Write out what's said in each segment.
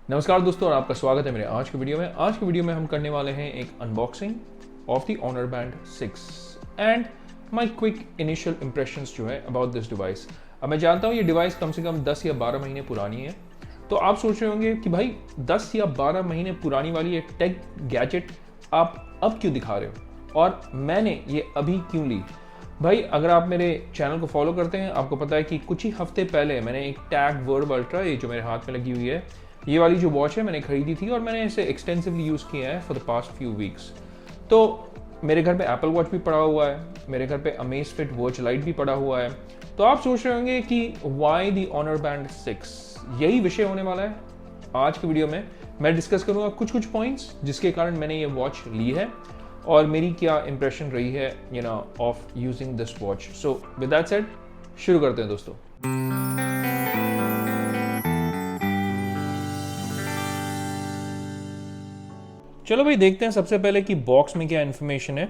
नमस्कार दोस्तों और आपका स्वागत है मेरे आज की वीडियो में। आज की वीडियो में हम करने वाले हैं एक unboxing of the Honor Band 6 and my quick initial impressions जो है अबाउट दिस डिवाइस। अब मैं जानता हूँ ये डिवाइस कम से कम 10 या 12 महीने पुरानी है, तो आप सोच रहे होंगे कि भाई 10 या 12 महीने पुरानी वाली ये टेक गैजेट आप अब क्यों दिखा रहे हो और मैंने ये अभी क्यों ली। भाई अगर आप मेरे चैनल को फॉलो करते हैं आपको पता है कि कुछ ही हफ्ते पहले मैंने एक टैग वर्ब अल्ट्रा, ये जो मेरे हाथ में लगी हुई है, ये वाली जो वॉच है मैंने खरीदी थी और मैंने इसे एक्सटेंसिवली यूज़ किया है for the past few weeks. तो मेरे घर पे एप्पल वॉच भी पड़ा हुआ है, मेरे घर पे अमेज़फिट वॉच लाइट भी पड़ा हुआ है। तो आप सोच रहे होंगे कि वाई द Honor Band 6, यही विषय होने वाला है आज की वीडियो में। मैं डिस्कस करूंगा कुछ कुछ पॉइंट्स जिसके कारण मैंने ये वॉच ली है और मेरी क्या इंप्रेशन रही है of using this watch. So with that said शुरू करते हैं दोस्तों। चलो भाई देखते हैं सबसे पहले कि बॉक्स में क्या इन्फॉर्मेशन है।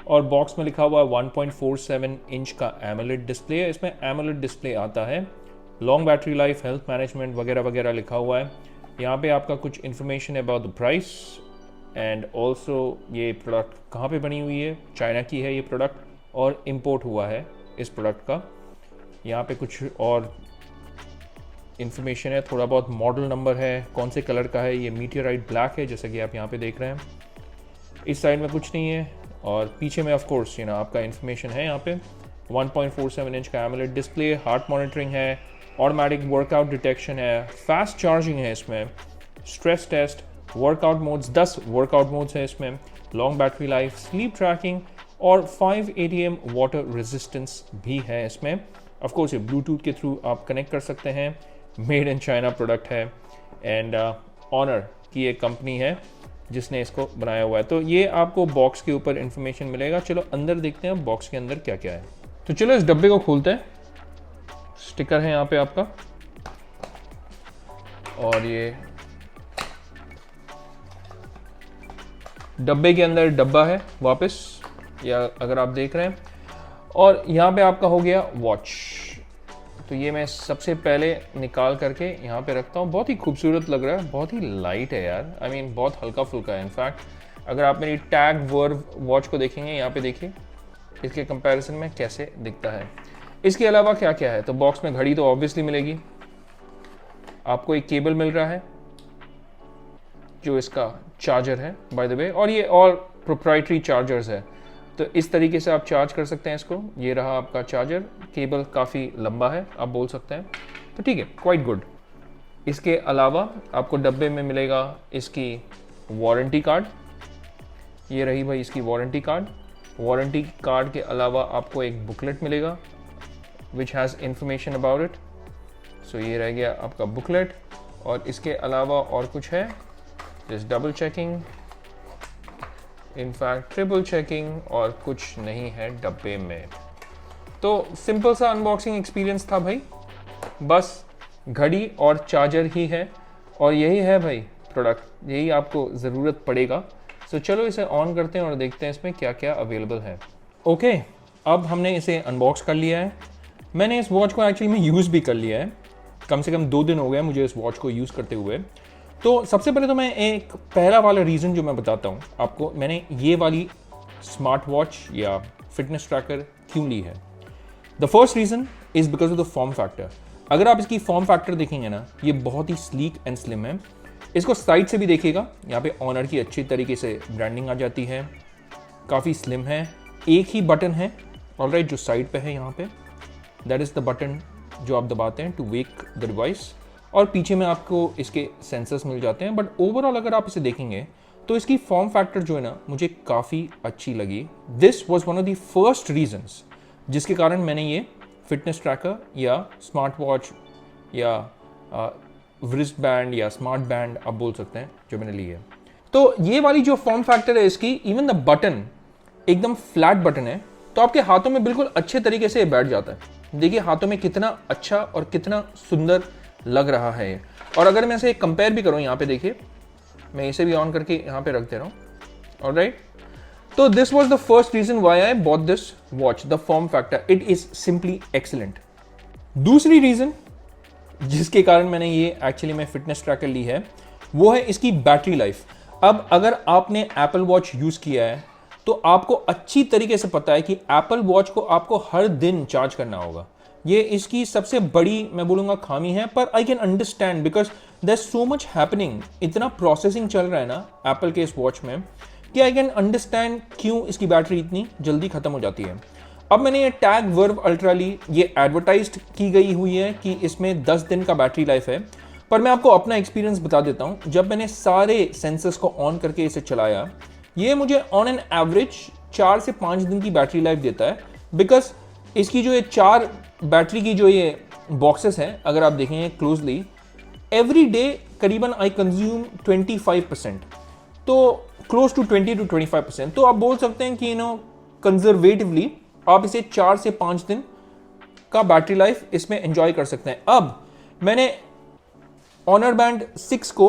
और बॉक्स में लिखा हुआ 1.47 इंच का एमोलेड डिस्प्ले है। इसमें एमोलेड डिस्प्ले आता है, long battery life, health management वगैरह वगैरह लिखा हुआ है। यहाँ पे आपका कुछ इन्फॉर्मेशन है about the price and also ये प्रोडक्ट कहाँ पे बनी हुई है। चाइना की है ये प्रोडक्ट और इम्पोर्ट हुआ है इस प्रोडक्ट का। यहाँ पे कुछ और इन्फॉर्मेशन है, थोड़ा बहुत मॉडल नंबर है, कौन से कलर का है, ये मीटियोराइट ब्लैक है जैसा कि आप यहाँ पे देख रहे हैं। इस साइड में कुछ नहीं है और पीछे में ऑफ कोर्स आपका इन्फॉर्मेशन है। यहाँ पे 1.47 इंच का एमोलेड डिस्प्ले, हार्ट मॉनिटरिंग है, ऑटोमेटिक वर्कआउट डिटेक्शन है, फास्ट चार्जिंग है इसमें, stress test, workout modes 10 workout modes है इसमें, long battery life, sleep tracking और 5 ATM वाटर रेजिस्टेंस भी है इसमें। ऑफ कोर्स ये ब्लूटूथ के थ्रू आप कनेक्ट कर सकते हैं। मेड इन चाइना प्रोडक्ट है एंड ऑनर की एक कंपनी है जिसने इसको बनाया हुआ है। तो ये आपको बॉक्स के ऊपर इंफॉर्मेशन मिलेगा। चलो अंदर देखते हैं बॉक्स के अंदर क्या क्या है। तो चलो इस डब्बे को खोलते हैं। स्टिकर है यहाँ पे आपका और ये डब्बे के अंदर डब्बा है वापस, या अगर आप देख रहे हैं। और यहाँ पे आपका हो गया वॉच। तो ये मैं सबसे पहले निकाल करके यहाँ पे रखता हूँ। बहुत ही खूबसूरत लग रहा है, बहुत ही लाइट है यार। आई मीन बहुत हल्का फुल्का है। इनफैक्ट अगर आप मेरी टैग वर्ब वॉच को देखेंगे, यहाँ पे देखिए इसके कंपैरिजन में कैसे दिखता है। इसके अलावा क्या क्या है, तो बॉक्स में घड़ी तो ऑब्वियसली मिलेगी, आपको एक केबल मिल रहा है जो इसका चार्जर है बाय द वे, और ये और प्रोप्राइटरी चार्जर्स है। तो इस तरीके से आप चार्ज कर सकते हैं इसको। ये रहा आपका चार्जर, केबल काफ़ी लंबा है आप बोल सकते हैं, तो ठीक है, क्वाइट गुड। इसके अलावा आपको डब्बे में मिलेगा इसकी वारंटी कार्ड। ये रही भाई इसकी वारंटी कार्ड। वारंटी कार्ड के अलावा आपको एक बुकलेट मिलेगा which has information about it. So ये रह गया आपका बुकलेट। और इसके अलावा और कुछ है, just double checking, in fact triple checking, और कुछ नहीं है डब्बे में। तो सिंपल सा अनबॉक्सिंग एक्सपीरियंस था भाई, बस घड़ी और चार्जर ही है और यही है भाई प्रोडक्ट, यही आपको ज़रूरत पड़ेगा। तो चलो इसे ऑन करते हैं और देखते हैं इसमें क्या क्या अवेलेबल है। ओके, अब हमने इसे अनबॉक्स कर लिया है। मैंने इस वॉच को एक्चुअली में यूज़ भी कर लिया है, कम से कम 2 दिन हो गए मुझे इस वॉच को यूज़ करते हुए। तो सबसे पहले तो मैं एक पहला वाला रीज़न जो मैं बताता हूँ आपको, मैंने ये वाली स्मार्ट वॉच या फिटनेस ट्रैकर क्यों ली है। The first reason is because of the form factor. अगर आप इसकी फॉर्म फैक्टर देखेंगे ना, ये बहुत ही स्लीक एंड स्लिम है। इसको साइड से भी देखिएगा, यहाँ पे ऑनर की अच्छी तरीके से ब्रांडिंग आ जाती है, काफ़ी स्लिम है। एक ही बटन है ऑलराइट जो साइड पे है यहाँ पे, दैट इज़ द बटन जो आप दबाते हैं टू वेक द डिवाइस, और पीछे में आपको इसके सेंसर्स मिल जाते हैं। बट ओवरऑल अगर आप इसे देखेंगे तो इसकी फॉर्म फैक्टर जो है ना मुझे काफ़ी अच्छी लगी। This was one of the first reasons जिसके कारण मैंने ये फिटनेस ट्रैकर या स्मार्ट वॉच या रिस्ट बैंड या स्मार्ट बैंड आप बोल सकते हैं जो मैंने ली है। तो ये वाली जो फॉर्म फैक्टर है इसकी, इवन द बटन एकदम फ्लैट बटन है, तो आपके हाथों में बिल्कुल अच्छे तरीके से ये बैठ जाता है। देखिए हाथों में कितना अच्छा और कितना सुंदर लग रहा है। और अगर मैं इसे कंपेयर भी करूं, यहाँ पे देखिए मैं इसे भी ऑन करके यहाँ पे रख दे रहा हूँ, ऑलराइट। तो this was the first reason why I bought this watch, the form factor, it is simply excellent. दूसरी रीजन जिसके कारण मैंने ये एक्चुअली में फिटनेस ट्रैकर ली है, वो है इसकी बैटरी लाइफ। अब अगर आपने एप्पल वॉच यूज़ किया है तो आपको अच्छी तरीके से पता है कि एप्पल वॉच को आपको हर दिन चार्ज करना होगा। ये इसकी सबसे बड़ी मैं बोलूँगा खामी है, पर I can understand because there so much happening, इतना प्रोसेसिंग चल रहा है ना एप्पल के इस वॉच में कि आई कैन अंडरस्टैंड क्यों इसकी बैटरी इतनी जल्दी ख़त्म हो जाती है। अब मैंने ये टैग वर्व अल्ट्रा ली, ये एडवर्टाइज्ड की गई हुई है कि इसमें 10 दिन का बैटरी लाइफ है, पर मैं आपको अपना एक्सपीरियंस बता देता हूँ। जब मैंने सारे सेंसर्स को ऑन करके इसे चलाया, ये मुझे ऑन एन एवरेज 4 से 5 दिन की बैटरी लाइफ देता है। बिकॉज इसकी जो ये 4 बैटरी की जो ये बॉक्सेस हैं, अगर आप देखेंगे क्लोजली, एवरी डे करीबन आई कंज्यूम 25%, तो क्लोज टू 20 to 25%। तो आप बोल सकते हैं कि कंजर्वेटिवली आप इसे 4 से 5 दिन का बैटरी लाइफ इसमें एंजॉय कर सकते हैं। अब मैंने ऑनर बैंड 6 को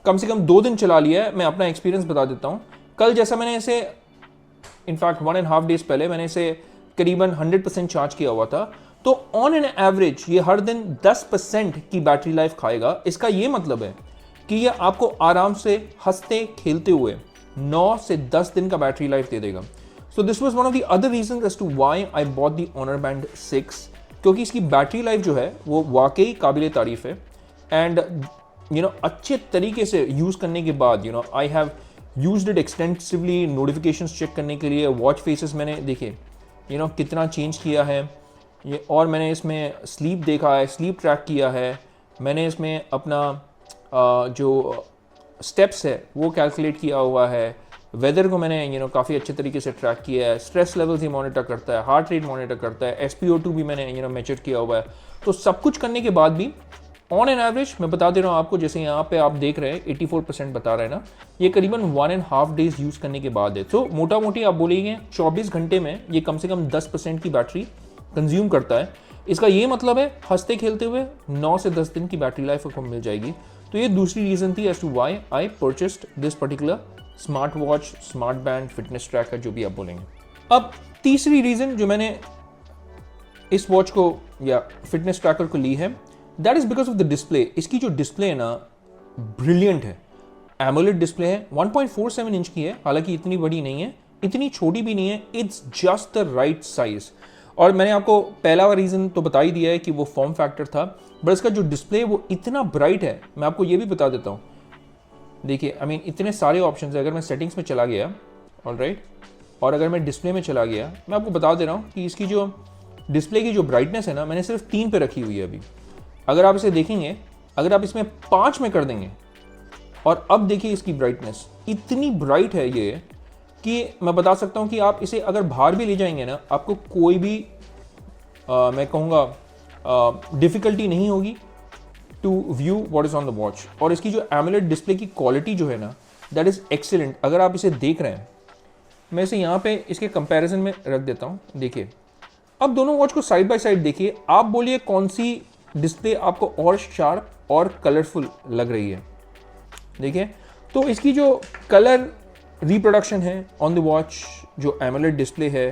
कम से कम 2 दिन चला लिया है। मैं अपना एक्सपीरियंस बता देता हूँ। कल जैसा मैंने इसे इनफैक्ट 1.5 डेज पहले मैंने इसे करीबन 100% चार्ज किया हुआ था, तो ऑन एन एवरेज ये हर दिन 10% की बैटरी लाइफ खाएगा। इसका ये मतलब है कि ये आपको आराम से हंसते खेलते हुए 9 से 10 दिन का बैटरी लाइफ दे देगा। So this was one of the other reason as to why I bought the Honor band 6, क्योंकि इसकी बैटरी लाइफ जो है वो वाकई काबिल तारीफ है। एंड अच्छे तरीके से यूज़ करने के बाद I have used it extensively notifications check करने के लिए। वॉच फेसेस मैंने देखे कितना चेंज किया है ये, और मैंने इसमें स्लीप देखा है, स्लीप ट्रैक किया है, मैंने इसमें अपना जो स्टेप्स है वो कैलकुलेट किया हुआ है, वेदर को मैंने काफ़ी अच्छे तरीके से ट्रैक किया है, स्ट्रेस लेवल्स ही मॉनिटर करता है, हार्ट रेट मॉनिटर करता है, SpO2 भी मैंने मेजर किया हुआ है। तो सब कुछ करने के बाद भी ऑन एन एवरेज मैं बता दे रहा हूँ आपको, जैसे यहाँ पे आप देख रहे हैं 84% बता रहे हैं ना, ये करीबन 1.5 डेज यूज़ करने के बाद है। तो मोटा मोटी आप बोलेंगे 24 घंटे में ये कम से कम 10% की बैटरी कंज्यूम करता है। इसका ये मतलब है हंसते खेलते हुए 9 से 10 दिन की बैटरी लाइफ आपको मिल जाएगी। तो ये दूसरी रीज़न थी as to why I purchased this particular smart watch, smart band, fitness tracker, जो भी आप बोलेंगे। अब तीसरी रीज़न जो मैंने इस वॉच को या फिटनेस ट्रैकर को ली है, that is because of the display. इसकी जो डिस्प्ले है ना ब्रिलियंट है, एमोलेड डिस्प्ले है, 1.47 इंच की है, हालांकि इतनी बड़ी नहीं है, इतनी छोटी भी नहीं है, it's just the right size. और मैंने आपको पहला रीज़न तो बता ही दिया है कि वो फॉर्म फैक्टर था, बट इसका जो डिस्प्ले वो इतना ब्राइट है। मैं आपको ये भी बता देता हूँ, देखिए आई मीन इतने सारे ऑप्शंस है। अगर मैं सेटिंग्स में चला गया ऑलराइट, और अगर मैं डिस्प्ले में चला गया, मैं आपको बता दे रहा हूँ कि इसकी जो डिस्प्ले की जो ब्राइटनेस है ना, मैंने सिर्फ 3 पे रखी हुई है अभी। अगर आप इसे देखेंगे, अगर आप इसमें 5 में कर देंगे, और अब देखिए इसकी ब्राइटनेस इतनी ब्राइट है ये कि मैं बता सकता हूँ कि आप इसे अगर बाहर भी ले जाएंगे ना, आपको कोई भी मैं कहूँगा डिफ़िकल्टी नहीं होगी to view what is on the watch. और इसकी जो एमोलेड डिस्प्ले की क्वालिटी जो है ना, दैट इज़ एक्सीलेंट। अगर आप इसे देख रहे हैं, मैं इसे यहाँ पे इसके कंपैरिजन में रख देता हूँ। देखिए, अब दोनों वॉच को साइड बाय साइड देखिए, आप बोलिए कौन सी डिस्प्ले आपको और शार्प और कलरफुल लग रही है। देखिए, तो इसकी जो कलर रिप्रोडक्शन है ऑन द वॉच, जो एमोलेड डिस्प्ले है,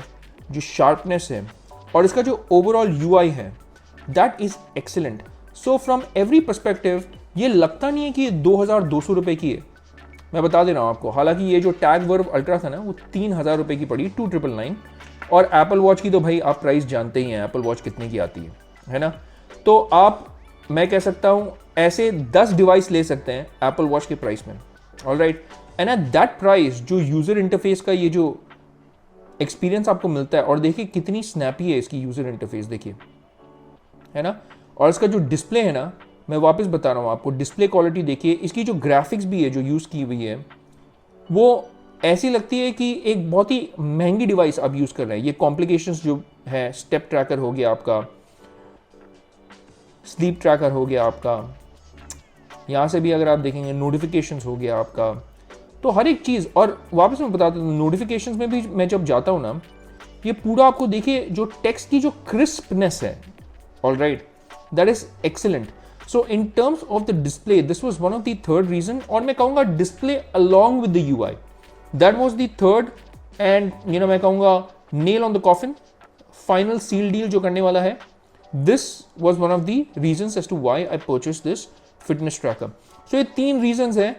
जो शार्पनेस है, और इसका जो ओवरऑल UI है, that is excellent. So from every perspective ये लगता नहीं है कि ये 2200 रुपये की है। मैं बता दे रहा हूँ आपको, हालांकि ये जो टैग वर्व अल्ट्रा था ना, वो 3000 रुपये की पड़ी, 2999। और एप्पल वॉच की तो भाई आप प्राइस जानते ही हैं, एप्पल वॉच कितने की आती है ना। तो आप, मैं कह सकता हूँ, ऐसे 10 डिवाइस ले सकते हैं एप्पल वॉच के प्राइस में, alright. And at that price जो यूज़र इंटरफेस का ये जो एक्सपीरियंस आपको मिलता है, और देखिए कितनी स्नैपी है इसकी यूज़र इंटरफेस, देखिए, है ना। और इसका जो डिस्प्ले है ना, मैं वापस बता रहा हूँ आपको, डिस्प्ले क्वालिटी देखिए, इसकी जो ग्राफिक्स भी है जो यूज़ की हुई है, वो ऐसी लगती है कि एक बहुत ही महंगी डिवाइस आप यूज़ कर रहे हैं। ये कॉम्प्लिकेशंस जो है, स्टेप ट्रैकर हो गया आपका, स्लीप ट्रैकर हो गया आपका, यहाँ से भी अगर आप देखेंगे नोटिफिकेशंस हो गया आपका, तो हर एक चीज़। और वापस मैं बताता हूँ, नोटिफिकेशंस में भी मैं जब जाता हूँ ना, ये पूरा आपको देखिए जो टेक्स्ट की जो क्रिस्पनेस है, alright, that is excellent. So in terms of the display, this was one of the third reason. और मैं कहूँगा display along with the UI, that was the third and मैं कहूँगा nail on the coffin, final seal deal जो करने वाला है। This was one of the reasons as to why I purchased this fitness tracker. सो ये 3 reasons हैं।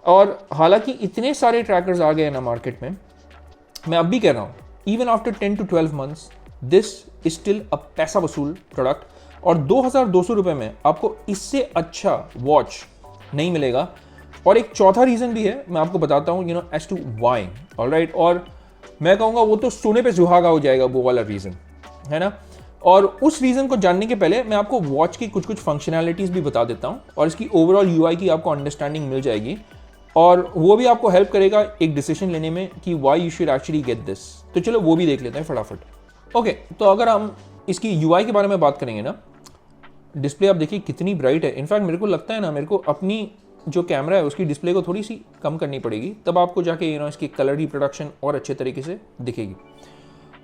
और हालांकि इतने सारे ट्रैकर्स आ गए हैं ना मार्केट में, मैं अब भी कह रहा हूँ even after 10 to 12 months this is still a पैसा वसूल प्रोडक्ट। और 2200 रुपये में आपको इससे अच्छा वॉच नहीं मिलेगा। और एक चौथा रीज़न भी है, मैं आपको बताता हूँ, एज टू वाई। ऑलराइट, और मैं कहूँगा वो तो सोने पे सुहागा हो जाएगा वो वाला रीज़न, है ना। और उस रीज़न को जानने के पहले मैं आपको वॉच की कुछ फंक्शनैलिटीज़ भी बता देता हूँ और इसकी ओवरऑल यूआई की आपको अंडरस्टैंडिंग मिल जाएगी और वो भी आपको हेल्प करेगा एक डिसीजन लेने में कि why you should actually get this. तो चलो वो भी देख लेते हैं फटाफट। ओके, तो अगर हम इसकी यूआई के बारे में बात करेंगे ना, डिस्प्ले आप देखिए कितनी ब्राइट है। इनफैक्ट मेरे को लगता है ना, मेरे को अपनी जो कैमरा है उसकी डिस्प्ले को थोड़ी सी कम करनी पड़ेगी, तब आपको जाके इसकी कलर रिप्रोडक्शन और अच्छे तरीके से दिखेगी।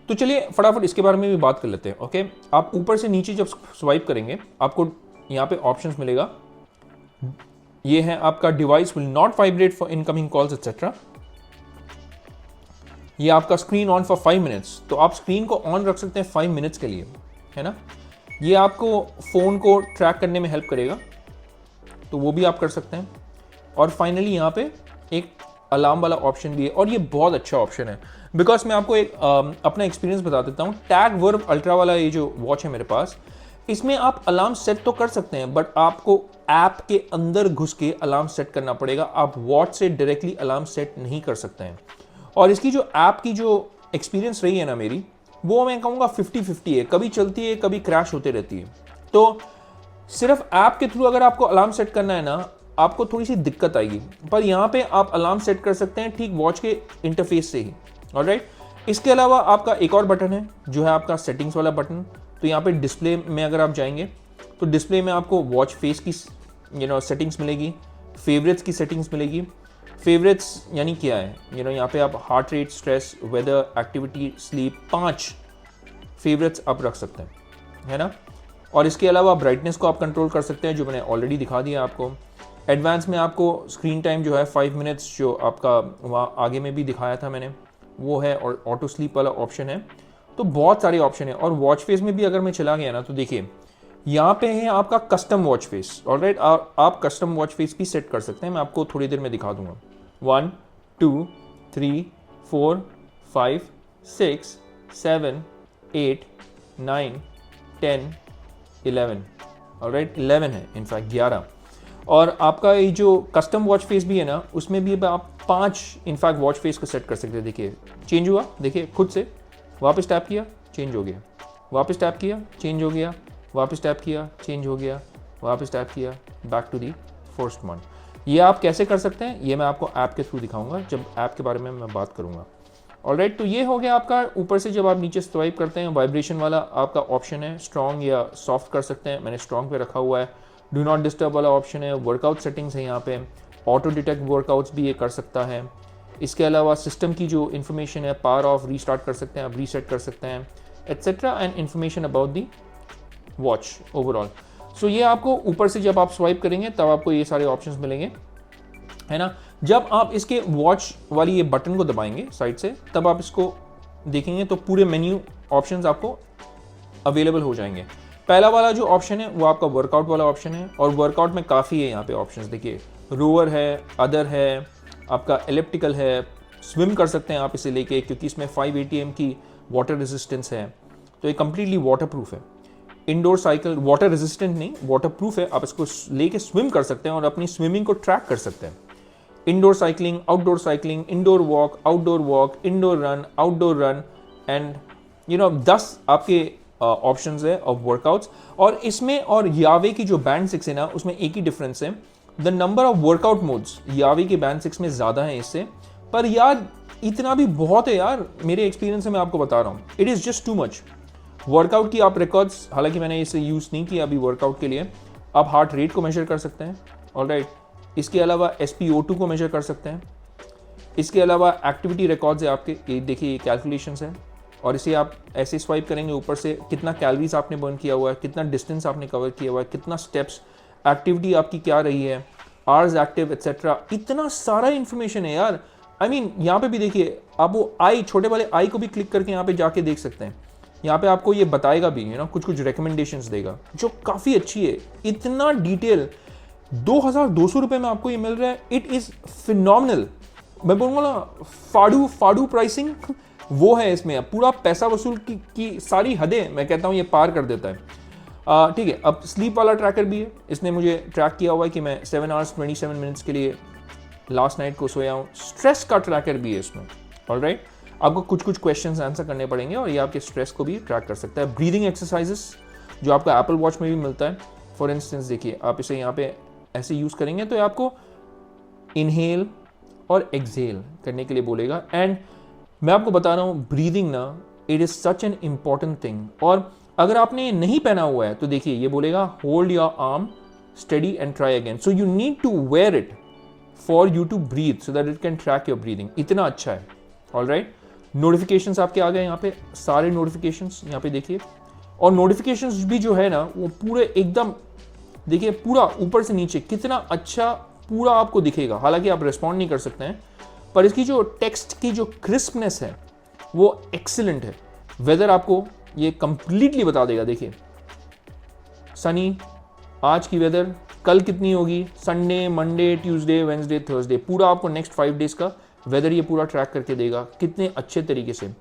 तो चलिए फटाफट इसके बारे में भी बात कर लेते हैं। ओके, आप ऊपर से नीचे जब स्वाइप करेंगे आपको यहाँ पे ऑप्शंस मिलेगा। ये है आपका device will not vibrate for incoming calls etcetera. ये आपका स्क्रीन ऑन फॉर 5 मिनट्स, तो आप स्क्रीन को ऑन रख सकते हैं 5 मिनट्स के लिए, है ना। ये आपको फ़ोन को ट्रैक करने में हेल्प करेगा, तो वो भी आप कर सकते हैं। और फाइनली यहाँ पे एक अलार्म वाला ऑप्शन भी है और ये बहुत अच्छा ऑप्शन है, बिकॉज मैं आपको एक अपना एक्सपीरियंस बता देता हूँ। टैग वर्ब अल्ट्रा वाला ये जो वॉच है मेरे पास, इसमें आप अलार्म सेट तो कर सकते हैं, बट आपको ऐप के अंदर घुस के अलार्म सेट करना पड़ेगा। आप वॉच से डायरेक्टली अलार्म सेट नहीं कर सकते हैं। और इसकी जो ऐप की जो एक्सपीरियंस रही है ना मेरी, वो मैं कहूँगा 50-50 है, कभी चलती है कभी क्रैश होते रहती है। तो सिर्फ ऐप के थ्रू अगर आपको अलार्म सेट करना है ना, आपको थोड़ी सी दिक्कत आएगी, पर यहाँ पे आप अलार्म सेट कर सकते हैं ठीक वॉच के इंटरफेस से ही। ऑलराइट, इसके अलावा आपका एक और बटन है जो है आपका सेटिंग्स वाला बटन। तो यहाँ पे डिस्प्ले में अगर आप जाएंगे तो डिस्प्ले में आपको वॉच फेस की सेटिंग्स मिलेगी, फेवरेट्स की सेटिंग्स मिलेगी। फेवरेट्स यानी क्या है, यहाँ पे आप heart rate, stress, weather, activity, sleep, 5 favourites आप रख सकते हैं, है ना। और इसके अलावा ब्राइटनेस को आप कंट्रोल कर सकते हैं, जो मैंने ऑलरेडी दिखा दिया आपको। एडवांस में आपको स्क्रीन टाइम जो है 5 मिनट्स, जो आपका वहाँ आगे में भी दिखाया था मैंने, वो है। और ऑटो स्लीप वाला ऑप्शन है। तो बहुत सारे ऑप्शन है। और वॉच फेस में भी अगर मैं चला गया ना, तो देखिए यहाँ पे है आपका कस्टम वॉच फेस। ऑलराइट, आप कस्टम वॉच फेस भी सेट कर सकते हैं, मैं आपको थोड़ी देर में दिखा दूंगा। 1 2 3 4 5 6 7 8 9 10 11। ऑलराइट, 11 है, इनफैक्ट 11। और आपका ये जो कस्टम वॉच फेस भी है ना, उसमें भी आप 5 इनफैक्ट वॉच फेस को सेट कर सकते हैं। देखिए चेंज हुआ, देखिए खुद से, वापस टैप किया चेंज हो गया, वापस टैप किया चेंज हो गया, वापस टैप किया चेंज हो गया, वापस टैप किया, back to the first one. ये आप कैसे कर सकते हैं, ये मैं आपको ऐप के थ्रू दिखाऊंगा जब ऐप के बारे में मैं बात करूंगा। ऑलराइट, तो ये हो गया आपका। ऊपर से जब आप नीचे स्वाइप करते हैं, वाइब्रेशन वाला आपका ऑप्शन है, स्ट्रॉन्ग या सॉफ्ट कर सकते हैं, मैंने स्ट्रॉन्ग पे रखा हुआ है। डू नॉट डिस्टर्ब वाला ऑप्शन है, वर्कआउट सेटिंग्स है यहाँ पे, ऑटो डिटेक्ट वर्कआउट्स भी ये कर सकता है। इसके अलावा सिस्टम की जो इन्फॉर्मेशन है, पावर ऑफ रीस्टार्ट कर सकते हैं, आप रीसेट कर सकते हैं, etcetera, and information about the watch overall. So ये आपको ऊपर से जब आप स्वाइप करेंगे तब आपको ये सारे ऑप्शंस मिलेंगे, है ना। जब आप इसके वॉच वाली ये बटन को दबाएंगे साइड से, तब आप इसको देखेंगे तो पूरे मेन्यू ऑप्शंस आपको अवेलेबल हो जाएंगे। पहला वाला जो ऑप्शन है वो आपका वर्कआउट वाला ऑप्शन है, और वर्कआउट में काफ़ी है यहाँ पे ऑप्शंस। देखिए रोवर है, अदर है, आपका एलिप्टिकल है, स्विम कर सकते हैं आप इसे लेके, क्योंकि इसमें 5 ATM की वाटर रेजिस्टेंस है, तो ये कम्प्लीटली वाटर प्रूफ है। इंडोर साइकिल, वाटर रेजिस्टेंट नहीं, वाटर प्रूफ है, आप इसको लेके स्विम कर सकते हैं और अपनी स्विमिंग को ट्रैक कर सकते हैं। Indoor cycling, outdoor cycling, indoor walk, outdoor walk, indoor run, outdoor run, and 10 आपके ऑप्शंस है ऑफ वर्कआउट्स। और इसमें और यावे की जो बैंड 6 है ना, उसमें एक ही डिफरेंस है, the number of workout modes यावे के बैंड 6 में ज़्यादा है इससे। पर यार इतना भी बहुत है यार, मेरे एक्सपीरियंस से मैं आपको बता रहा हूँ, it is just too much. Workout की आप रिकॉर्ड्स, हालांकि मैंने इसे यूज़ नहीं किया अभी वर्कआउट के लिए, आप हार्ट रेट को मेजर कर सकते हैं। ऑलराइट, इसके अलावा SpO2 को मेजर कर सकते हैं। इसके अलावा एक्टिविटी रिकॉर्ड्स है आपके, ये देखिए ये कैलकुलेशंस है, और इसे आप ऐसे स्वाइप करेंगे ऊपर से, कितना कैलोरीज आपने बर्न किया हुआ है, कितना डिस्टेंस आपने कवर किया हुआ है, कितना स्टेप्स, एक्टिविटी आपकी क्या रही है, आवर्स एक्टिव, एट्सेट्रा, इतना सारा इन्फॉर्मेशन है यार। आई मीन यहाँ पे भी देखिए, आप वो आई, छोटे वाले आई को भी क्लिक करके यहाँ पे जाके देख सकते हैं। यहाँ पे आपको ये बताएगा भी, कुछ कुछ रिकमेंडेशंस देगा, जो काफ़ी अच्छी है। इतना डिटेल, ₹2200 में आपको ये मिल रहा है। It is phenomenal. मैं बोलूँगा ना फाड़ू प्राइसिंग वो है इसमें। पूरा पैसा वसूल की सारी हदें मैं कहता हूँ ये पार कर देता है। ठीक है, अब स्लीप वाला ट्रैकर भी है। इसने मुझे ट्रैक किया हुआ है कि मैं 7 आवर्स 27 मिनट्स के लिए लास्ट नाइट को सोया हूँ। स्ट्रेस का ट्रैकर भी है इसमें। ऑलराइट, आपको कुछ कुछ क्वेश्चंस आंसर करने पड़ेंगे और ये आपके स्ट्रेस को भी ट्रैक कर सकता है। ब्रीदिंग एक्सरसाइजेस जो आपका एप्पल वॉच में भी मिलता है। फॉर इंस्टेंस देखिए, आप इसे यहाँ पे ऐसे यूज़ करेंगे तो ये आपको इनहेल और एक्सहेल करने के लिए बोलेगा। एंड मैं आपको बता रहा हूँ, ब्रीदिंग ना it is such an important thing. और अगर आपने ये नहीं पहना हुआ है तो देखिए ये बोलेगा hold your arm steady and try again. So you need to wear it for you to breathe so that it can track your breathing. इतना अच्छा है। ऑलराइट, नोटिफिकेशंस आपके आ गए यहाँ पे, सारे नोटिफिकेशंस यहाँ पे देखिए। और नोटिफिकेशंस भी जो है ना वो पूरे एकदम देखिए, पूरा ऊपर से नीचे कितना अच्छा पूरा आपको दिखेगा। हालांकि आप रिस्पॉन्ड नहीं कर सकते हैं, पर इसकी जो टेक्स्ट की जो क्रिस्पनेस है वो एक्सीलेंट है। वेदर आपको ये कंप्लीटली बता देगा। देखिए सनी आज की वेदर, कल कितनी होगी, Sunday, Monday, Tuesday, Wednesday, Thursday, पूरा आपको नेक्स्ट 5 डेज का वेदर ये पूरा ट्रैक करके देगा कितने अच्छे तरीके से।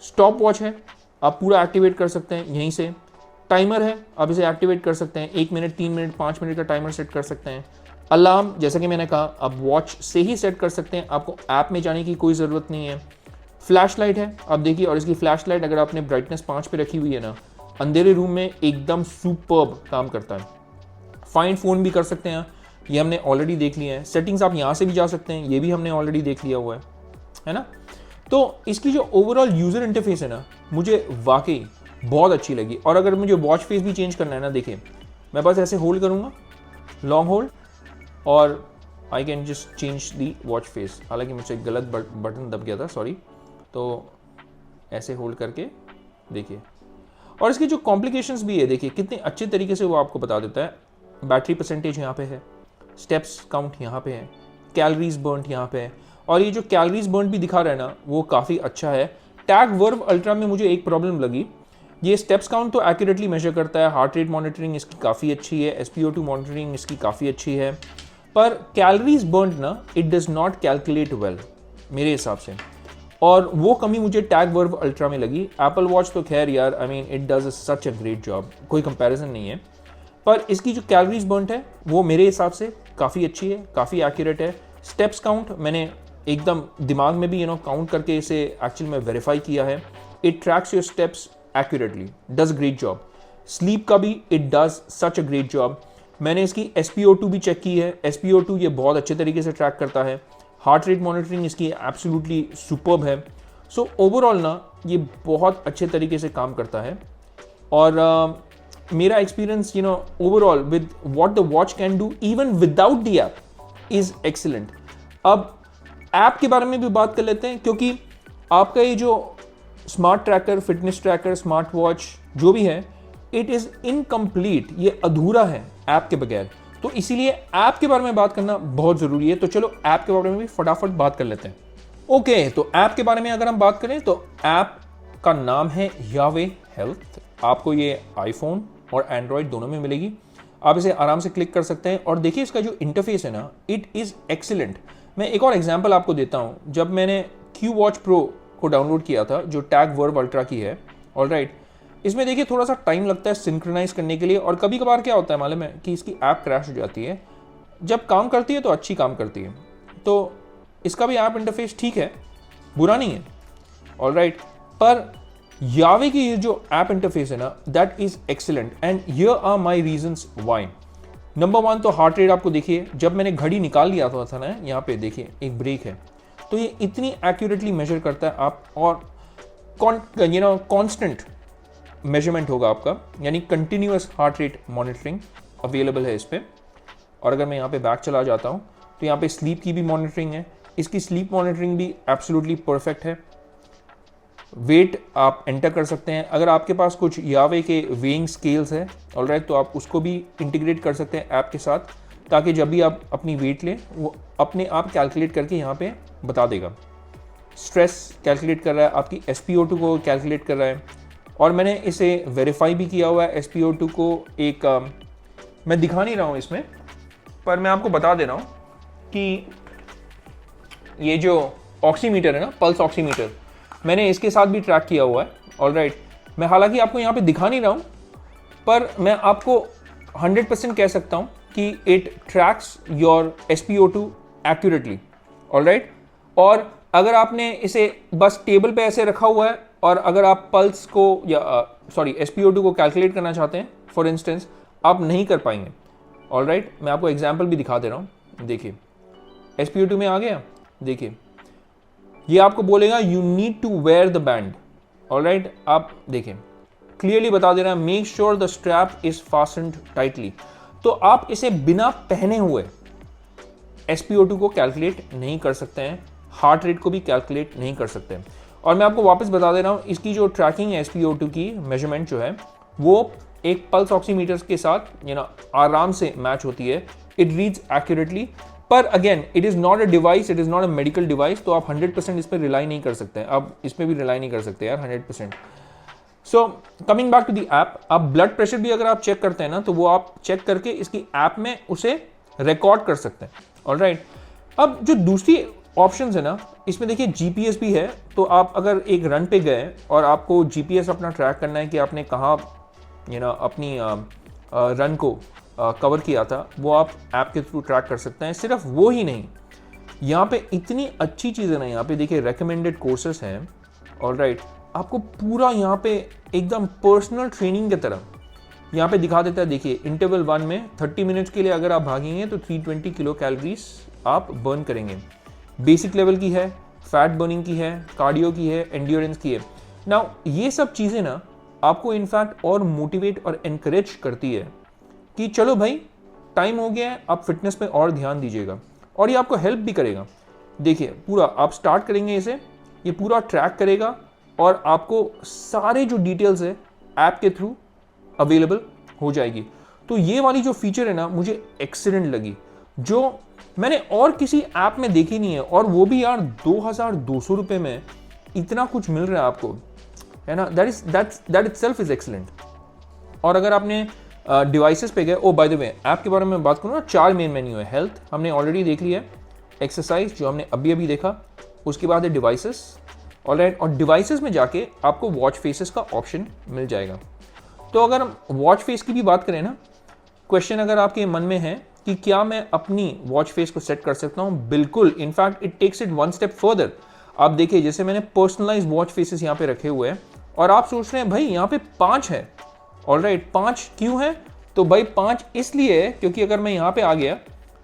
स्टॉप वॉच है, आप पूरा एक्टिवेट कर सकते हैं यहीं से। टाइमर है, आप इसे एक्टिवेट कर सकते हैं। 1 मिनट, 3 मिनट, 5 मिनट का टाइमर सेट कर सकते हैं। अलार्म जैसा कि मैंने कहा आप वॉच से ही सेट कर सकते हैं, आपको ऐप में जाने की कोई ज़रूरत नहीं है। फ्लैश लाइट है, आप देखिए, और इसकी फ्लैश लाइट अगर आपने ब्राइटनेस 5 पे रखी हुई है ना, अंधेरे रूम में एकदम सुपर्ब काम करता है। फाइंड फ़ोन भी कर सकते हैं, ये हमने ऑलरेडी देख लिया है। सेटिंग्स आप यहाँ से भी जा सकते हैं, ये भी हमने ऑलरेडी देख लिया हुआ है ना। तो इसकी जो ओवरऑल यूज़र इंटरफेस है ना, मुझे वाकई बहुत अच्छी लगी। और अगर मुझे वॉच फेस भी चेंज करना है ना, देखिए मैं बस ऐसे होल्ड करूँगा, लॉन्ग होल्ड, और I can just change the watch face. हालांकि मुझसे गलत बटन दब गया था, सॉरी। तो ऐसे होल्ड करके देखिए, और इसकी जो कॉम्प्लिकेशंस भी है देखिए कितने अच्छे तरीके से वो आपको बता देता है। बैटरी परसेंटेज यहाँ पे है, स्टेप्स काउंट यहाँ पे है, कैलोरीज बर्न्ड यहाँ पे है, और ये जो कैलोरीज बर्न्ड भी दिखा रहा है ना वो काफ़ी अच्छा है। टैग वर्व अल्ट्रा में मुझे एक प्रॉब्लम लगी, ये स्टेप्स काउंट तो एक्यूरेटली मेजर करता है, हार्ट रेट मॉनिटरिंग इसकी काफ़ी अच्छी है, SpO2 मॉनिटरिंग इसकी काफ़ी अच्छी है, पर कैलोरीज बर्न्ड ना it does not calculate well मेरे हिसाब से। और वो कमी मुझे टैग वर्व अल्ट्रा में लगी। एप्पल वॉच तो खैर यार, I mean it does such a great job, कोई कंपैरिजन नहीं है। पर इसकी जो कैलोरीज बर्न्ड है वो मेरे हिसाब से काफ़ी अच्छी है, काफ़ी एक्यूरेट है। स्टेप्स काउंट मैंने एकदम दिमाग में भी काउंट करके इसे एक्चुअल में वेरीफाई किया है। It tracks your steps accurately, does great job. Sleep का भी it does such a great job. मैंने इसकी SpO2 भी चेक की है, SpO2 ये बहुत अच्छे तरीके से ट्रैक करता है। हार्ट रेट मॉनिटरिंग इसकी एब्सोल्युटली सुपर्ब है। सो ओवरऑल ना ये बहुत अच्छे तरीके से काम करता है। और मेरा experience overall with what the watch can do even without the app is excellent. अब ऐप के बारे में भी बात कर लेते हैं, क्योंकि आपका ये जो smart tracker, fitness tracker, smart watch जो भी है, इट इज़ इनकम्प्लीट, ये अधूरा है ऐप के बगैर। तो इसीलिए ऐप के बारे में बात करना बहुत ज़रूरी है। तो चलो ऐप के बारे में भी फटाफट बात कर लेते हैं। ओके, तो ऐप के बारे में अगर हम बात करें तो ऐप का नाम है यावे हेल्थ। आपको ये आईफोन और एंड्रॉयड दोनों में मिलेगी। आप इसे आराम से क्लिक कर सकते हैं और देखिए इसका जो इंटरफेस है ना, इट इज़ एक्सीलेंट। मैं एक और एग्जांपल आपको देता हूँ। जब मैंने Q Watch Pro को डाउनलोड किया था, जो टैग वर्व अल्ट्रा की है, ऑलराइट, इसमें देखिए थोड़ा सा टाइम लगता है सिंक्रोनाइज करने के लिए। और कभी कभार क्या होता है मालूम है कि इसकी ऐप क्रैश हो जाती है। जब काम करती है तो अच्छी काम करती है। तो इसका भी ऐप इंटरफेस ठीक है, बुरा नहीं है, ऑलराइट। पर यावे की ये जो ऐप इंटरफेस है ना, that is excellent and here are my reasons why. Number 1 तो हार्ट रेट आपको देखिए, जब मैंने घड़ी निकाल लिया था ना, यहाँ पे देखिए एक ब्रेक है, तो ये इतनी एक्यूरेटली मेजर करता है आप। और कांस्टेंट मेजरमेंट होगा आपका, यानी continuous heart rate monitoring available है इस पर। और अगर मैं यहाँ पे बैक चला जाता हूँ तो यहाँ पे स्लीप की भी मॉनिटरिंग है। इसकी स्लीप मॉनिटरिंग भी एब्सोल्युटली परफेक्ट है। वेट आप एंटर कर सकते हैं। अगर आपके पास कुछ यावे के वेइंग स्केल्स है, ऑलराइट, तो आप उसको भी इंटीग्रेट कर सकते हैं ऐप के साथ, ताकि जब भी आप अपनी वेट लें वो अपने आप कैलकुलेट करके यहाँ पे बता देगा। स्ट्रेस कैलकुलेट कर रहा है, आपकी SpO2 को कैलकुलेट कर रहा है। और मैंने इसे वेरीफाई भी किया हुआ है SpO2 को। एक मैं दिखा नहीं रहा हूँ इसमें, पर मैं आपको बता दे रहा हूँ कि ये जो ऑक्सीमीटर है ना, पल्स ऑक्सीमीटर, मैंने इसके साथ भी ट्रैक किया हुआ है। ऑलराइट, मैं हालांकि आपको यहाँ पे दिखा नहीं रहा हूँ, पर मैं आपको 100% कह सकता हूँ कि it tracks your SpO2 accurately. Alright, और अगर आपने इसे बस टेबल पे ऐसे रखा हुआ है और अगर आप पल्स को या SpO2 को कैलकुलेट करना चाहते हैं फॉर इंस्टेंस, आप नहीं कर पाएंगे। ऑलराइट, मैं आपको एग्जांपल भी दिखा दे रहा हूँ। देखिए SpO2 में आ गया, देखिए ये आपको बोलेगा you need to wear the band. Alright, आप देखिए क्लियरली बता दे रहा है, make sure the strap is fastened tightly. तो आप इसे बिना पहने हुए SpO2 को कैलकुलेट नहीं कर सकते हैं, हार्ट रेट को भी कैलकुलेट नहीं कर सकते हैं। और मैं आपको वापस बता दे रहा हूँ, इसकी जो ट्रैकिंग है SpO2 की मेजरमेंट जो है वो एक पल्स ऑक्सीमीटर के साथ आराम से मैच होती है। इट रीड्स एक्यूरेटली, पर again it is not a device, it is not a medical device, तो आप 100% इस पर रिलाई नहीं कर सकते हैं। आप इसमें भी रिलाई नहीं कर सकते यार 100%। So coming back to the app, आप ब्लड प्रेशर भी अगर आप चेक करते हैं ना, तो वो आप चेक करके इसकी ऐप में उसे रिकॉर्ड कर सकते हैं। ऑलराइट, अब जो दूसरी ऑप्शंस है ना, इसमें देखिए GPS भी है। तो आप अगर एक रन पे गए और आपको GPS अपना ट्रैक करना है कि आपने कहाँ अपनी रन को कवर किया था, वो आप ऐप के थ्रू ट्रैक कर सकते हैं। सिर्फ वो ही नहीं, यहाँ पे इतनी अच्छी चीज़ें ना, यहाँ पे देखिए रेकमेंडेड कोर्सेस हैं। ऑलराइट, आपको पूरा यहाँ पे एकदम पर्सनल ट्रेनिंग की तरह यहाँ पे दिखा देता है। देखिए इंटरवल 1 में 30 मिनट्स के लिए अगर आप भागेंगे तो 320 किलो कैलोरीज आप बर्न करेंगे। बेसिक लेवल की है, फैट बर्निंग की है, कार्डियो की है, एंड्योरेंस की है। नाउ ये सब चीज़ें ना आपको इनफैक्ट और मोटिवेट और एनकरेज करती है कि चलो भाई टाइम हो गया है, आप फिटनेस पे और ध्यान दीजिएगा। और ये आपको हेल्प भी करेगा। देखिए पूरा आप स्टार्ट करेंगे इसे, ये पूरा ट्रैक करेगा और आपको सारे जो डिटेल्स है ऐप के थ्रू अवेलेबल हो जाएगी। तो ये वाली जो फीचर है ना, मुझे एक्सीलेंट लगी, जो मैंने और किसी ऐप में देखी नहीं है। और वो भी यार 2200 रुपये में इतना कुछ मिल रहा है आपको, है ना। That itself is excellent. और अगर आपने डिवाइसेस पे गए, ओ बाय द वे ऐप के बारे में बात करूँ ना, 4 मेन मेन्यू है। हेल्थ हमने ऑलरेडी देख लिया है, एक्सरसाइज जो हमने अभी अभी देखा, उसके बाद है डिवाइसेस। ऑलराइट, और डिवाइसेस में जाके आपको वॉच फेसेस का ऑप्शन मिल जाएगा। तो अगर हम वॉच फेस की भी बात करें ना, क्वेश्चन अगर आपके मन में है कि क्या मैं अपनी वॉच फेस को सेट कर सकता हूँ, बिल्कुल। In fact it takes it 1 step further. आप देखिए जैसे मैंने पर्सनलाइज वॉच फेसेस यहाँ पे रखे हुए हैं और आप सोच रहे हैं भाई यहाँ पे 5 है। ऑलराइट, 5 क्यों है? तो भाई 5 इसलिए है क्योंकि अगर मैं यहाँ पे आ गया,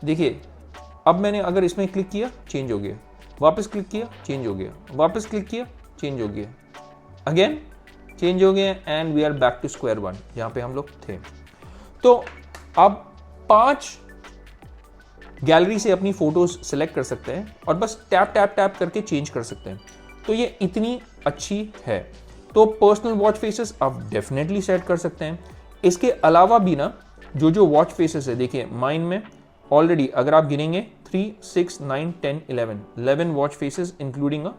देखिए अब मैंने अगर इसमें क्लिक किया चेंज हो गया, वापस क्लिक किया चेंज हो गया, वापस क्लिक किया चेंज हो गया, अगेन चेंज हो गया, and we are back to square 1 जहाँ पे हम लोग थे। तो आप 5 गैलरी से अपनी फोटोज सिलेक्ट कर सकते हैं और बस टैप टैप टैप करके चेंज कर सकते हैं। तो ये इतनी अच्छी है। तो पर्सनल वॉच फेसेस आप डेफिनेटली सेट कर सकते हैं। इसके अलावा भी ना जो वॉच फेसेस है, देखिए माइंड में ऑलरेडी अगर आप गिनेंगे 3, 6, 9, 10, 11 watch faces including a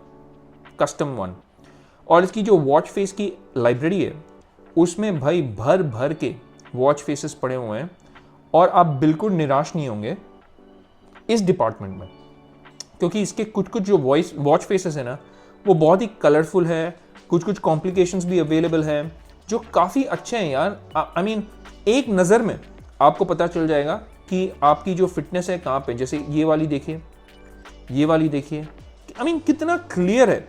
custom 1। और इसकी जो वॉच फेस की लाइब्रेरी है उसमें भाई भर भर के वॉच फेसेस पड़े हुए हैं और आप बिल्कुल निराश नहीं होंगे इस डिपार्टमेंट में, क्योंकि इसके कुछ जो वॉच फेसेस है ना वो बहुत ही कलरफुल है, कुछ कॉम्प्लिकेशंस भी अवेलेबल है जो काफ़ी अच्छे हैं यार। आई मीन एक नज़र में आपको पता चल जाएगा कि आपकी जो फिटनेस है कहाँ पे। जैसे ये वाली देखिए, ये वाली देखिए, आई मीन कितना क्लियर है,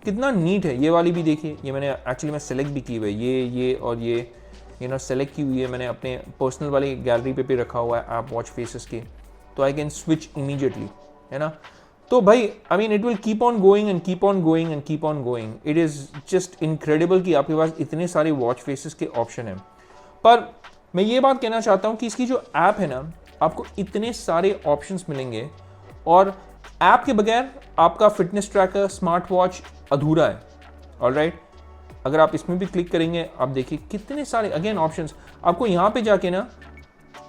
कितना नीट है। ये वाली भी देखिए, ये मैंने एक्चुअली मैं सेलेक्ट भी की हुई है, ये और ये सेलेक्ट की हुई है मैंने अपने पर्सनल वाली गैलरी पे रखा हुआ है ऐप वॉच फेसेस की, तो आई कैन स्विच इमीडिएटली, है ना। तो भाई I mean it will keep on going and keep on going and keep on going. It is just incredible कि आपके पास इतने सारे वॉच फेसेस के ऑप्शन हैं। पर मैं ये बात कहना चाहता हूँ कि इसकी जो ऐप है ना, आपको इतने सारे ऑप्शंस मिलेंगे और ऐप के बगैर आपका फिटनेस ट्रैकर स्मार्ट वॉच अधूरा है। ऑलराइट, अगर आप इसमें भी क्लिक करेंगे, आप देखिए कितने सारे अगेन ऑप्शंस। आपको यहाँ पे जाके ना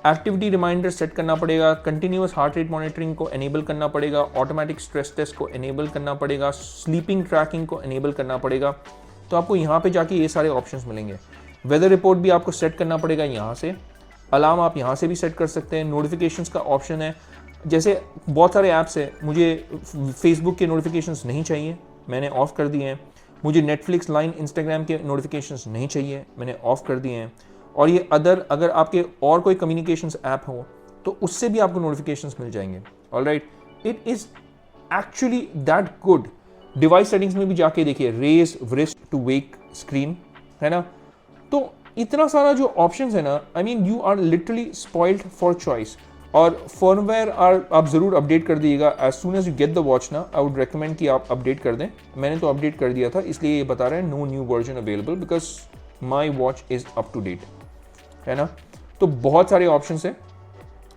एक्टिविटी रिमाइंडर सेट करना पड़ेगा, कंटिन्यूअस हार्ट रेट मॉनिटरिंग को एनेबल करना पड़ेगा, ऑटोमेटिक स्ट्रेस टेस्ट को एनेबल करना पड़ेगा, स्लीपिंग ट्रैकिंग को एनेबल करना पड़ेगा। तो आपको यहाँ पे जाके ये सारे ऑप्शंस मिलेंगे। वेदर रिपोर्ट भी आपको सेट करना पड़ेगा यहाँ से। अलार्म आप यहाँ से भी सेट कर सकते हैं, नोटिफिकेशंस का ऑप्शन है। जैसे बहुत सारे ऐप्स है, मुझे फेसबुक के नोटिफिकेशंस नहीं चाहिए, मैंने ऑफ कर दिए हैं। मुझे नेटफ्लिक्स, लाइन, इंस्टाग्राम के नोटिफिकेशंस नहीं चाहिए, मैंने ऑफ कर दिए हैं। और ये अगर आपके और कोई कम्युनिकेशंस ऐप हो तो उससे भी आपको नोटिफिकेशंस मिल जाएंगे। Alright, it is actually that good. Device settings में भी जाके देखिए, raise wrist to wake screen, है ना। तो इतना सारा जो ऑप्शंस है ना, I mean you are literally spoiled for choice. और फर्मवेयर आप ज़रूर अपडेट कर दीजिएगा as soon as you get the watch ना। आई वुड रिकमेंड कि आप अपडेट कर दें। मैंने तो अपडेट कर दिया था, इसलिए ये बता रहे हैं no new version available because my watch is up to date, है ना। तो बहुत सारे ऑप्शन है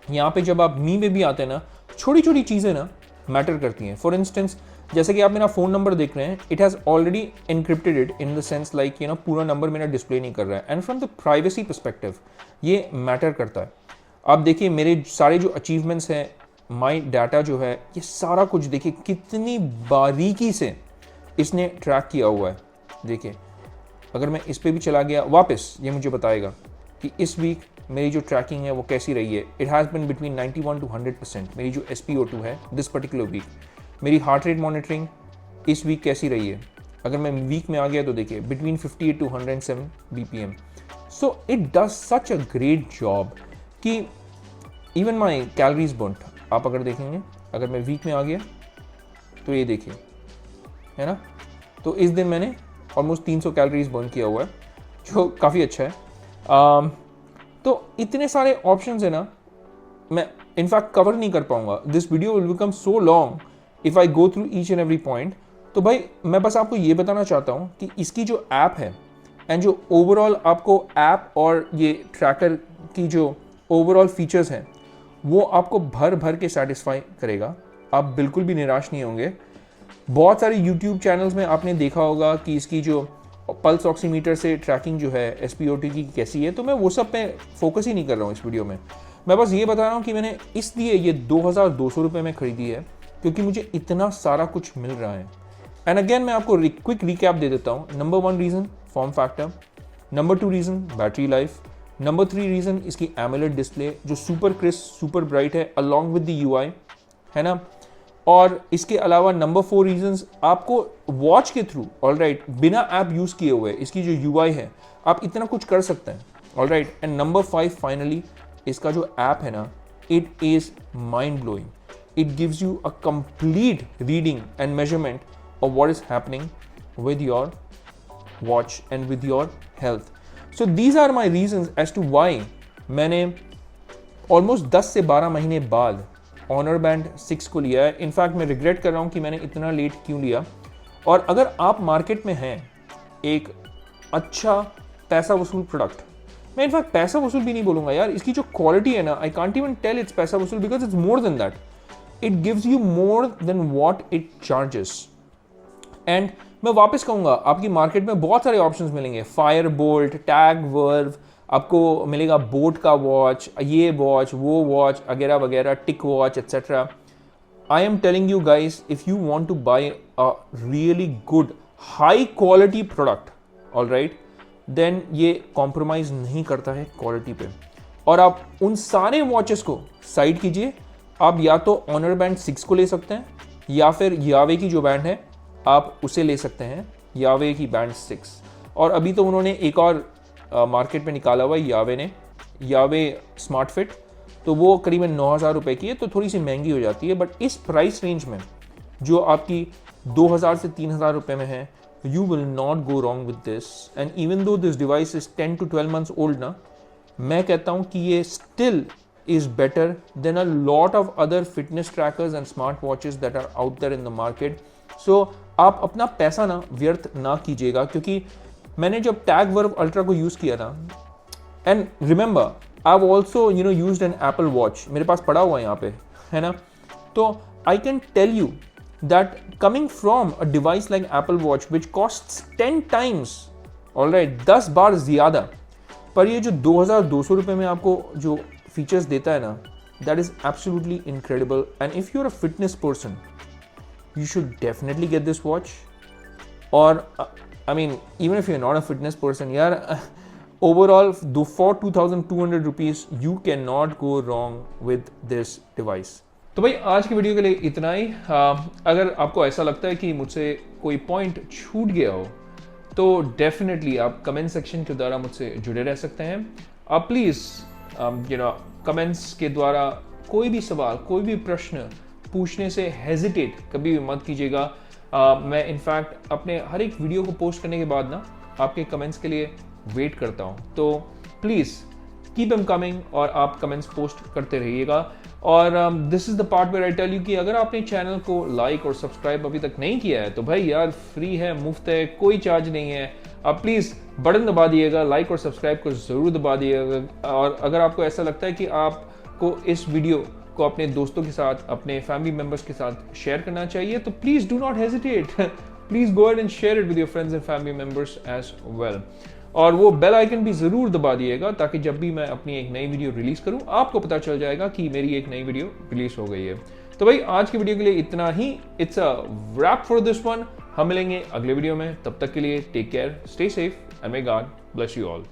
यहाँ पे। जब आप मी में भी आते हैं ना, छोटी छोटी चीज़ें ना मैटर करती हैं। फॉर इंस्टेंस, जैसे कि आप मेरा फ़ोन नंबर देख रहे हैं, it has already encrypted it in the sense like you know पूरा नंबर मेरा डिस्प्ले नहीं कर रहा है। And from the privacy perspective ये मैटर करता है। आप देखिए मेरे सारे जो अचीवमेंट्स हैं, माई डाटा जो है, ये सारा कुछ देखिए कितनी बारीकी से इसने ट्रैक किया हुआ है। देखिए अगर मैं इस पर भी चला गया वापस, ये मुझे बताएगा कि इस वीक मेरी जो ट्रैकिंग है वो कैसी रही है। It has been between 91 to 100%। मेरी जो SpO2 है दिस पर्टिकुलर वीक, मेरी हार्ट रेट मॉनिटरिंग इस वीक कैसी रही है। अगर मैं वीक में आ गया तो देखिए between 58 to 107 BPM। So it does such a great job कि इवन माई कैलोरीज बर्न्ड आप अगर देखेंगे, अगर मैं वीक में आ गया तो ये देखिए, है ना। तो इस दिन मैंने ऑलमोस्ट 300 कैलोरीज बर्न किया हुआ है, जो काफ़ी अच्छा है। तो इतने सारे ऑप्शंस है ना, मैं इनफैक्ट कवर नहीं कर पाऊंगा। This video will become so long if I go through each and every point. तो भाई मैं बस आपको ये बताना चाहता हूँ कि इसकी जो ऐप है एंड जो ओवरऑल आपको ऐप और ये ट्रैकर की जो ओवरऑल फीचर्स हैं वो आपको भर भर के सेटिस्फाई करेगा। आप बिल्कुल भी निराश नहीं होंगे। बहुत सारे यूट्यूब चैनल्स में आपने देखा होगा कि इसकी जो पल्स ऑक्सीमीटर से ट्रैकिंग जो है SpO2 की कैसी है, तो मैं वो सब पे फोकस ही नहीं कर रहा हूँ इस वीडियो में। मैं बस ये बता रहा हूँ कि मैंने इसलिए ये 2200 रुपये में खरीदी है क्योंकि मुझे इतना सारा कुछ मिल रहा है। एंड अगेन मैं आपको क्विक रिकैप दे देता हूँ। Number 1 reason form factor, number 2 reason battery life, number 3 reason इसकी एमोलेड डिस्प्ले जो सुपर क्रिस्प सुपर ब्राइट है अलॉन्ग विद द UI, है ना। और इसके अलावा नंबर 4 रीजंस आपको वॉच के थ्रू, ऑलराइट, बिना ऐप यूज़ किए हुए इसकी जो UI है आप इतना कुछ कर सकते हैं, ऑलराइट। एंड नंबर 5 फाइनली इसका जो ऐप है ना, it is mind blowing. It gives you a complete reading and measurement of what is happening with your watch and with your health. So these are my reasons as to why मैंने almost 10 से 12 महीने बाद honour band 6 को लिया है। In fact मैं regret कर रहा हूँ कि मैंने इतना लेट क्यों लिया। और अगर आप मार्केट में हैं एक अच्छा पैसा वसूल प्रोडक्ट, मैं इनफैक्ट पैसा वसूल भी नहीं बोलूँगा यार, इसकी जो क्वालिटी है ना, I can't even tell it's पैसा वसूल because it's more than that. It gives you more than what it charges. And मैं वापस कहूँगा आपकी मार्केट में बहुत सारे ऑप्शंस मिलेंगे, फायर बोल्ट, टैग वर्व, आपको मिलेगा बोट का वॉच, ये वॉच, वो वॉच वगैरह वगैरह, tick watch etcetera. I am telling you guys, if you want to buy a really good high quality product, alright, then ये कॉम्प्रोमाइज नहीं करता है क्वालिटी पे। और आप उन सारे वॉचेस को साइड कीजिए, आप या तो ऑनर बैंड 6 को ले सकते हैं या फिर यावे की जो बैंड है आप उसे ले सकते हैं, यावे की बैंड 6। और अभी तो उन्होंने एक और मार्केट में निकाला हुआ है यावे ने, यावे स्मार्ट फिट, तो वो करीबन 9000 रुपये की है, तो थोड़ी सी महंगी हो जाती है। बट इस प्राइस रेंज में जो आपकी 2000 से 3000 रुपये में है, you will not go wrong with this. And even though this device is 10 to 12 months old ना, मैं कहता हूँ कि ये still is better than a lot of other fitness trackers and smart watches that are out there in the market. So आप अपना पैसा ना व्यर्थ ना कीजिएगा, क्योंकि मैंने जब टैग वर्व अल्ट्रा को यूज़ किया था, and remember I have also used an apple watch, मेरे पास पड़ा हुआ है यहाँ पे, है ना। तो I can tell you that coming from a device like Apple watch which costs 10 times, ऑलराइट, 10 बार ज़्यादा, पर ये जो 2200 रुपये में आपको जो फीचर्स देता है ना, that is absolutely incredible. And if you are a fitness person, you should definitely get this watch. और I mean even if you are not a fitness person यार, overall for 2200 rupees you cannot go wrong with this device. तो भाई आज की video के लिए इतना ही। अगर आपको ऐसा लगता है कि मुझसे कोई पॉइंट छूट गया हो तो डेफिनेटली आप कमेंट सेक्शन के द्वारा मुझसे जुड़े रह सकते हैं। आप प्लीज़ कमेंट्स के द्वारा कोई भी सवाल, कोई भी प्रश्न पूछने से हेजिटेट कभी भी मत कीजिएगा। मैं इनफैक्ट अपने हर एक वीडियो को पोस्ट करने के बाद ना आपके कमेंट्स के लिए वेट करता हूँ, तो प्लीज़ कीप देम कमिंग और आप कमेंट्स पोस्ट करते रहिएगा। और this is the part where I tell you कि अगर आपने चैनल को लाइक और सब्सक्राइब अभी तक नहीं किया है तो भाई यार फ्री है, मुफ्त है, कोई चार्ज नहीं है। आप प्लीज़ बटन दबा दिएगा, लाइक और सब्सक्राइब को ज़रूर दबा दिएगा। और अगर आपको ऐसा लगता है कि आपको इस वीडियो को अपने दोस्तों के साथ, अपने फैमिली मेम्बर्स के साथ शेयर करना चाहिए तो please do not hesitate, please go ahead and share it with your friends and family members as well. और वो बेल आइकन भी ज़रूर दबा दिएगा ताकि जब भी मैं अपनी एक नई वीडियो रिलीज़ करूं आपको पता चल जाएगा कि मेरी एक नई वीडियो रिलीज़ हो गई है। तो भाई आज की वीडियो के लिए इतना ही। It's a wrap for this one. हम मिलेंगे अगले वीडियो में, तब तक के लिए take care, stay safe and may God bless you all.